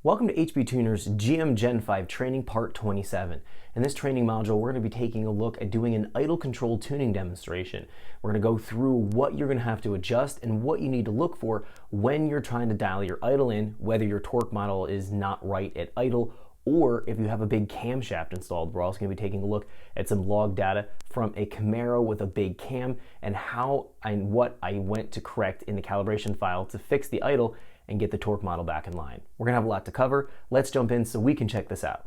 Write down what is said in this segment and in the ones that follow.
Welcome to HP Tuner's GM Gen 5 training part 27. In this training module, we're going to be taking a look at doing an idle control tuning demonstration. We're going to go through what you're going to have to adjust and what you need to look for when you're trying to dial your idle in, whether your torque model is not right at idle or if you have a big camshaft installed. We're also going to be taking a look at some log data from a Camaro with a big cam and what I went to correct in the calibration file to fix the idle and get the torque model back in line. We're gonna have a lot to cover. Let's jump in so we can check this out.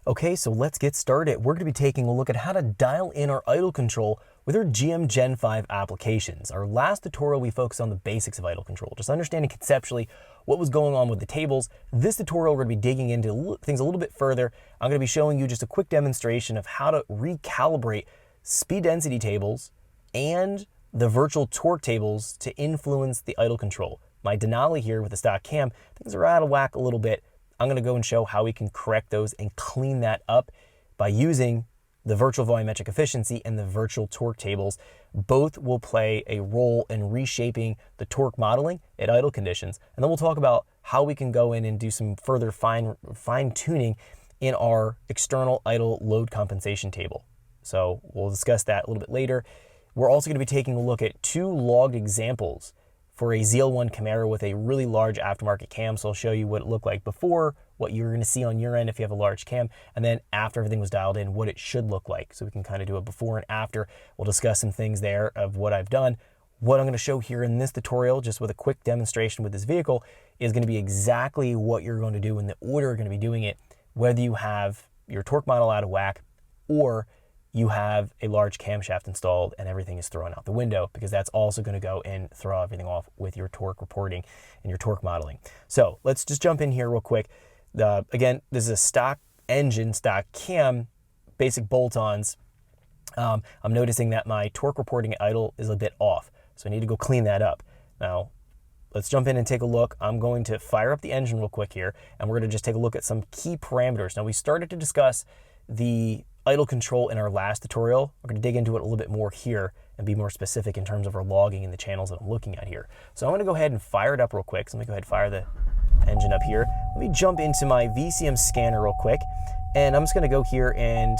Okay, so let's get started. We're gonna be taking a look at how to dial in our idle control with our GM Gen 5 applications. Our last tutorial, we focused on the basics of idle control, just understanding conceptually what was going on with the tables. This tutorial, we're gonna be digging into things a little bit further. I'm gonna be showing you just a quick demonstration of how to recalibrate speed density tables and the virtual torque tables to influence the idle control. My Denali here with the stock cam, things are out of whack a little bit. I'm gonna go and show how we can correct those and clean that up by using the virtual volumetric efficiency and the virtual torque tables. Both will play a role in reshaping the torque modeling at idle conditions. And then we'll talk about how we can go in and do some further fine tuning in our external idle load compensation table. So we'll discuss that a little bit later. We're also gonna be taking a look at two logged examples for a ZL1 Camaro with a really large aftermarket cam. So I'll show you what it looked like before, what you're gonna see on your end if you have a large cam, and then after everything was dialed in, what it should look like. So we can kind of do a before and after. We'll discuss some things there of what I've done. What I'm gonna show here in this tutorial, just with a quick demonstration with this vehicle, is gonna be exactly what you're going to do in the order you're gonna be doing it, whether you have your torque model out of whack or you have a large camshaft installed and everything is thrown out the window, because that's also going to go and throw everything off with your torque reporting and your torque modeling. So let's just jump in here real quick. Again, this is a stock engine, stock cam, basic bolt-ons. I'm noticing that my torque reporting at idle is a bit off, so I need to go clean that up. Now, let's jump in and take a look. I'm going to fire up the engine real quick here, and we're going to just take a look at some key parameters. Now, we started to discuss the idle control in our last tutorial. We're going to dig into it a little bit more here and be more specific in terms of our logging and the channels that I'm looking at here. So I'm going to go ahead and fire it up real quick. So let me go ahead and fire the engine up here. Let me jump into my VCM scanner real quick, and I'm just going to go here, and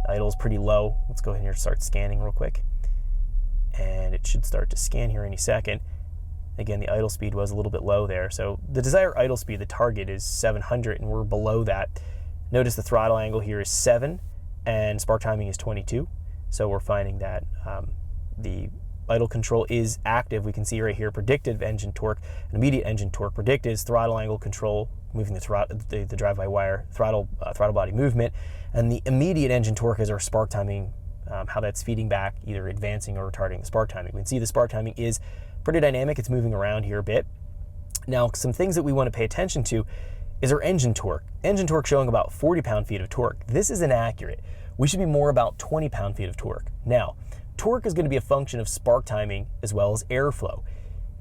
idle is pretty low. Let's go ahead and start scanning real quick, and it should start to scan here any second. Again, the idle speed was a little bit low there. So the desired idle speed, the target, is 700, and we're below that. Notice the throttle angle here is 7 and spark timing is 22. So we're finding that the idle control is active. We can see right here predicted engine torque and immediate engine torque. Predicted is throttle angle control, moving the drive-by-wire throttle body movement, and the immediate engine torque is our spark timing, how that's feeding back, either advancing or retarding the spark timing. We can see the spark timing is pretty dynamic. It's moving around here a bit. Now, some things that we want to pay attention to is our engine torque. Engine torque showing about 40 pound-feet of torque. This is inaccurate. We should be more about 20 pound-feet of torque. Now, torque is going to be a function of spark timing as well as airflow.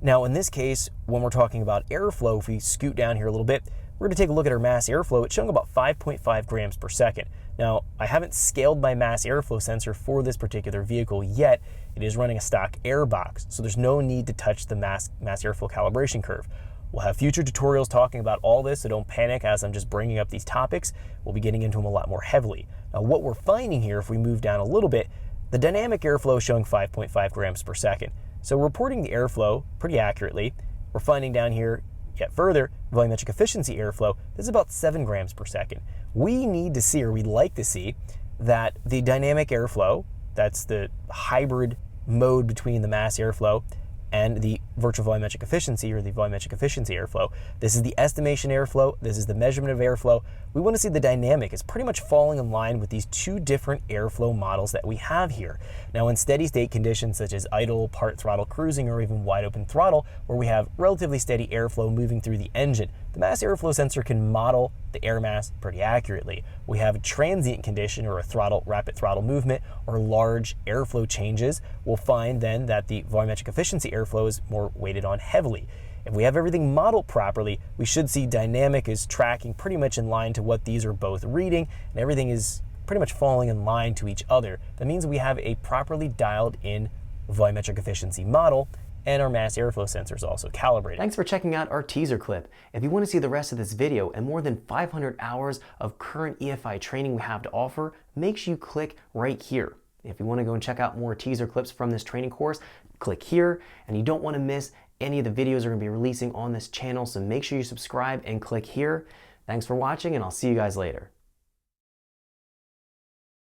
Now, in this case, when we're talking about airflow, if we scoot down here a little bit, we're going to take a look at our mass airflow. It's showing about 5.5 grams per second. Now, I haven't scaled my mass airflow sensor for this particular vehicle yet. It is running a stock air box, so there's no need to touch the mass airflow calibration curve. We'll have future tutorials talking about all this, so don't panic as I'm just bringing up these topics. We'll be getting into them a lot more heavily. Now, what we're finding here, if we move down a little bit, the dynamic airflow is showing 5.5 grams per second. So we're reporting the airflow pretty accurately. We're finding down here yet further, volumetric efficiency airflow, this is about 7 grams per second. We need to see, or we'd like to see, that the dynamic airflow, that's the hybrid mode between the mass airflow and the virtual volumetric efficiency, or the volumetric efficiency airflow. This is the estimation airflow. This is the measurement of airflow. We want to see the dynamic is pretty much falling in line with these two different airflow models that we have here. Now, in steady state conditions such as idle, part throttle cruising, or even wide open throttle, where we have relatively steady airflow moving through the engine, the mass airflow sensor can model the air mass pretty accurately. We have a transient condition, or a rapid throttle movement, or large airflow changes. We'll find then that the volumetric efficiency airflow is more weighted on heavily. If we have everything modeled properly, we should see dynamic is tracking pretty much in line to what these are both reading, and everything is pretty much falling in line to each other. That means we have a properly dialed in volumetric efficiency model and our mass airflow sensor is also calibrated. Thanks for checking out our teaser clip. If you want to see the rest of this video and more than 500 hours of current EFI training we have to offer, make sure you click right here. If you want to go and check out more teaser clips from this training course, click here, and you don't want to miss any of the videos we're going to be releasing on this channel, so make sure you subscribe and click here. Thanks for watching, and I'll see you guys later.